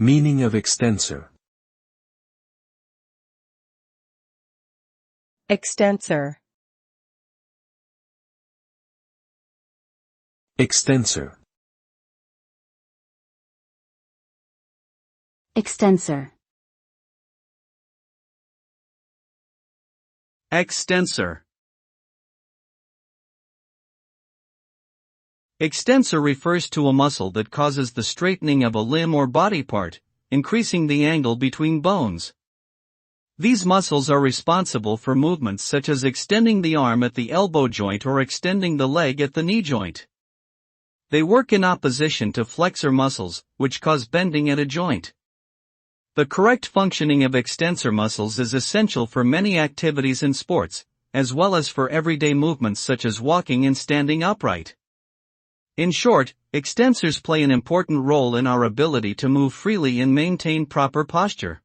Meaning of extensor. Extensor. Extensor. Extensor. Extensor. Extensor refers to a muscle that causes the straightening of a limb or body part, increasing the angle between bones. These muscles are responsible for movements such as extending the arm at the elbow joint or extending the leg at the knee joint. They work in opposition to flexor muscles, which cause bending at a joint. The correct functioning of extensor muscles is essential for many activities and sports, as well as for everyday movements such as walking and standing upright. In short, extensors play an important role in our ability to move freely and maintain proper posture.